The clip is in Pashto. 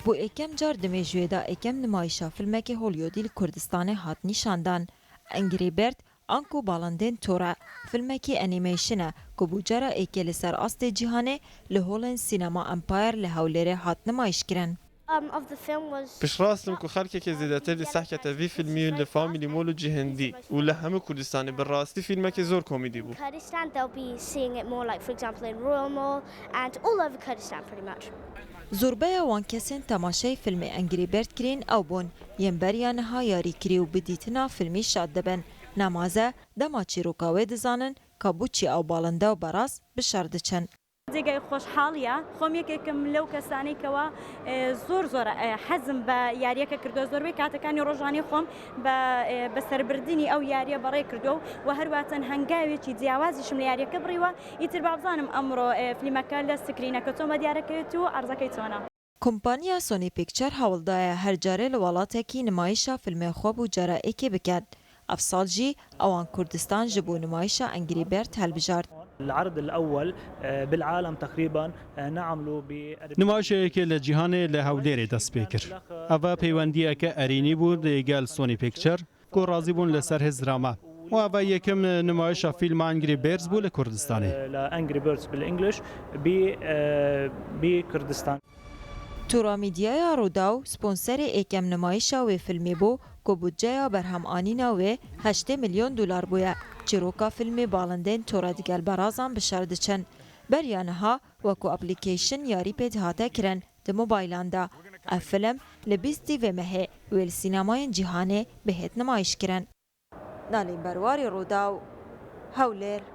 بو اکم جار دمێژوێدا ئەکەم نمایشە فیلمێکی هۆلیوودی لە کوردستانی هات نیشاندان. ئەنگری بێرد ئانکو باڵندێن تۆرە فیلمێکی ئەنیمەیشنە کە بوو جارە ئەیکێ لەسەر ئاستێ جیهانێ لە هۆڵێن سینەما ئەمپایر لە هەولێرێ هات نمایشکرن. پش راستم که خلک که زیادتر لسحکت وی فیلمی و لفامیلی مولو جهندی و لهمه کردستانی بر راستی فیلم که زور کمدی بود. Kurdistan, they'll be seeing it more like, for example, in Royal Mall and all over Kurdistan pretty much. زۆربەیە وان کەسێن تەماشای فیلمی ئەنگری بێرد کرین ئەو بوون یەنبەریانەها یاریکری و بدیتنا فیلمی شاد دەبن. نامازە دەما چیرۆکاوێ دەزانن کە بچی ئەو باڵندە و بەڕاست بشار دەچن. جێگای خۆشحاڵیە خۆم یەکێکم لەو کەسانی کەوە زۆر حەزم بە یاریەکە کردو زۆربەی کاتەکانی ڕۆژانی خۆم بە سەربردنی ئەو یاریە بەڕێ کردو و هەرواتەن هەنگاوێکی جیاوازیشم لە یاریەکە بڕیوە ئیتر با بزانم ئەمڕۆ فیلمەکە لە سکرینەکە چۆن دیارەکەوێت و ئەرزەکەی چۆنە. کۆمپانیا سۆنی پیکچەر هەوڵدایە هەرجارێ لە وڵاتێکی نمایشە فیلمێ خۆ بوو جارائێکی بکات. ئەفساڵ جی ئەوان کوردستان ji بۆ نمایشە ئەنگری بێرد هەلبژارد. العرض الأول بالعالم تقريبا نعملوا نمایشەیەکێ لە جیهانێ لە هەولێرێ دەست پێ کرد. ئەڤە پەیوەندیەکە ئەرینی بوو لەگەڵ سۆنی پیکچەر کۆ ڕازی بوون لەسەر هێزراما. و ئەڤە یەکەم نمایشە فیلم ئەنگری بێرز بوو لە کوردستانی. ئەنگری بێرز بالإنجلش بکردستان. تورا میدیایا ڕوودا و سپۆنسەری ئێکەم نمایشە وێ فیلمی بوو کۆ بودجەیە بەرهەمئانینە وێ 8 ملیۆن دلار بووە. چیرۆکا فیلمی باڵندێن تۆرە دیگەل بەرازان بشار دەچن. بەریانەها وەکو ئەپلیکیشن یاری پێ هاتە کرن د مۆبایلاندا. ئەف فیلم لە 20 مەهێ وێ لە سینەمایên جیهانێ بەهێت نمایشکرن. نالین بەرواری ڕوودا و هەولێر.